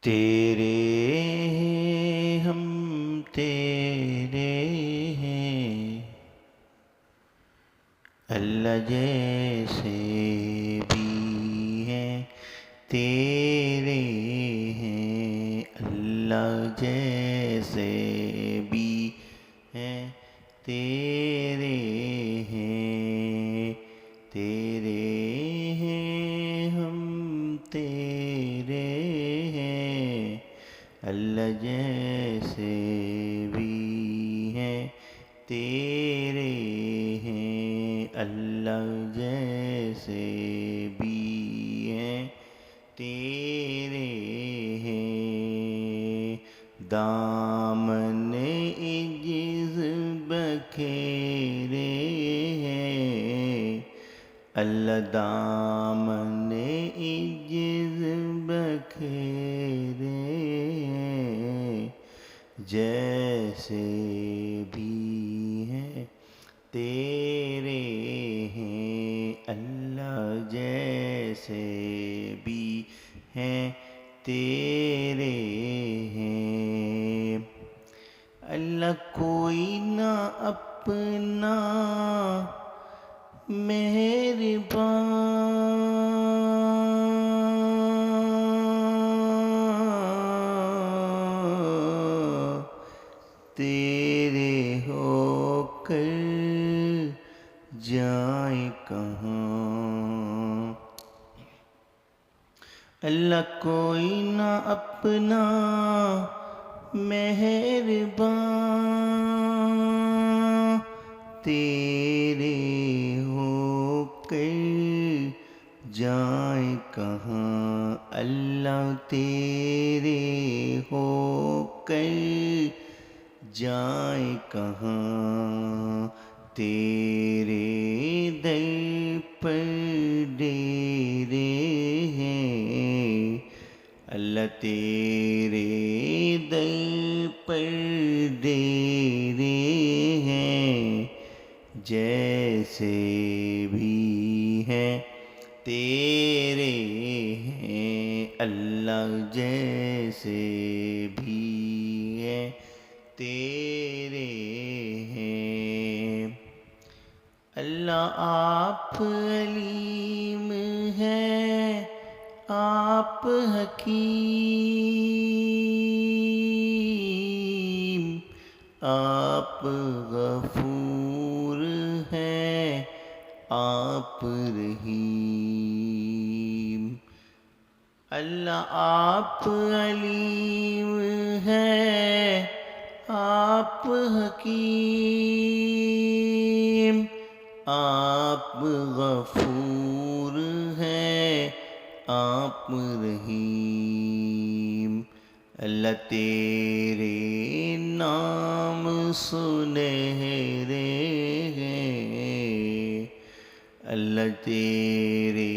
تیرے ہیں ہم تیرے ہیں، اللہ جیسے بھی ہیں تیرے ہیں، اللہ جیسے بھی ہیں تیرے ہیں، تیرے ہیں ہم تیرے ہیں، اللہ جیسے بھی ہیں تیرے ہیں، اللہ جیسے بھی ہیں تیرے ہیں، دامن عجز بکھیرے ہیں، اللہ دامن عجز بکھیرے ہیں، جیسے بھی ہیں تیرے ہیں، اللہ جیسے بھی ہیں تیرے ہیں، اللہ کوئی نہ اپنا مہربان تیرے ہو کر جائیں کہاں، اللہ کوئی نہ اپنا مہربان تیرے ہو کر جائیں کہاں، اللہ تیرے ہو کر جائیں کہاں، تیرے در پر ڈیرے ہیں، اللہ تیرے در پر ڈیرے ہیں، جیسے بھی ہیں تیرے ہیں، اللہ جیسے بھی ہیں تیرے ہیں، اللہ آپ علیم ہیں، آپ حکیم، آپ غفور ہیں، آپ رحیم، اللہ آپ علیم ہیں، آپ حکیم، آپ غفور ہیں، آپ رحیم، اللہ تیرے نام سنہرے ہیں، اللہ تیرے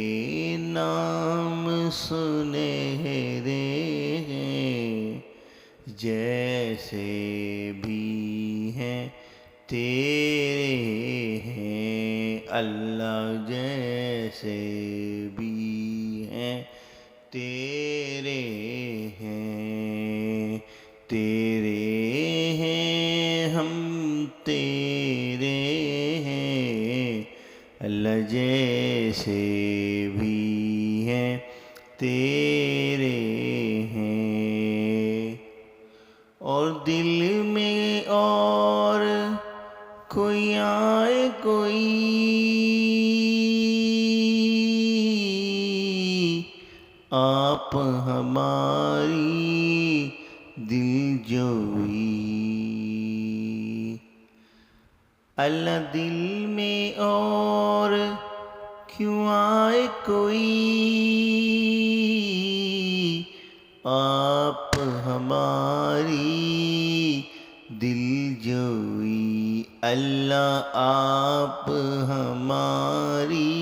نام سنہرے ہیں، جیسے بھی ہیں تیرے ہیں، اللہ جیسے بھی ہیں تیرے ہیں، تیرے ہیں ہم تیرے ہیں، اللہ جیسے بھی ہیں تیرے ہیں، اور دل میں اور کوئی آئے کوئی آپ ہماری دل جوئی، اللہ دل میں اور کیوں آئے کوئی آپ ہماری دل جوئی، اللہ آپ ہماری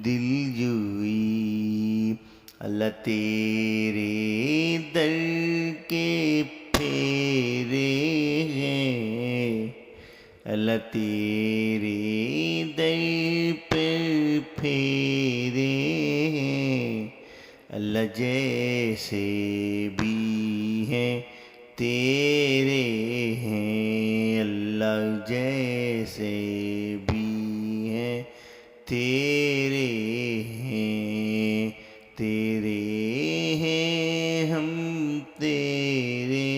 دل جوئی، اللہ تیرے در کے پھیرے ہیں، اللہ تیرے در پر پھیرے ہیں، اللہ جیسے بھی ہیں تیرے ہیں، اللہ جیسے بھی ہیں تیرے ہیں، تیرے ہیں ہم تیرے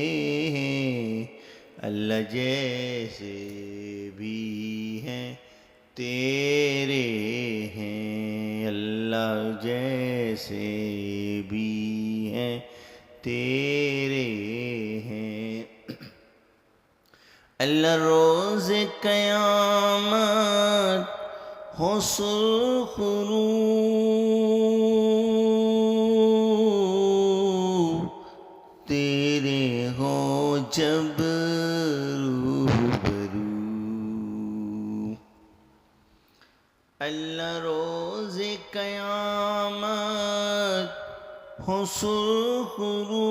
ہیں، اللہ جیسے بھی ہیں تیرے ہیں، اللہ جیسے بھی ہیں تیرے ہیں۔ اللہ روز قیامت ہو سرخ رو، تیرے ہو جب روبرو، اللہ روز قیامت ہو سرخ رو،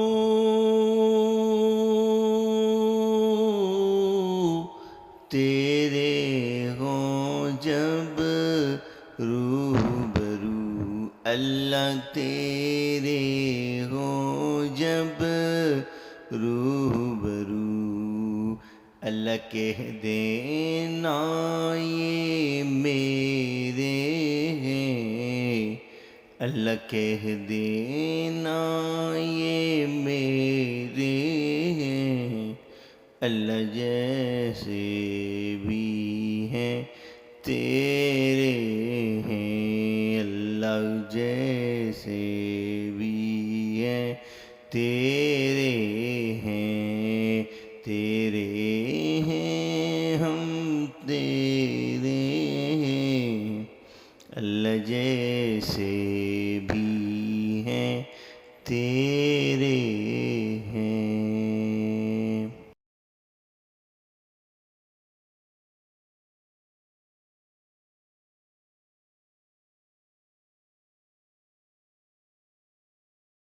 تیرے ہوں جب روبرو، اللہ تیرے ہوں جب روبرو، اللہ کہہ دینا یہ میرے ہیں، اللہ کہہ دینا یہ میرے ہیں، اللہ جیسے بھی ہیں تیرے ہیں، اللہ جیسے بھی ہیں تیرے ہیں، تیرے ہیں ہم تیرے ہیں، اللہ جیسے بھی ہیں تیرے ہیں۔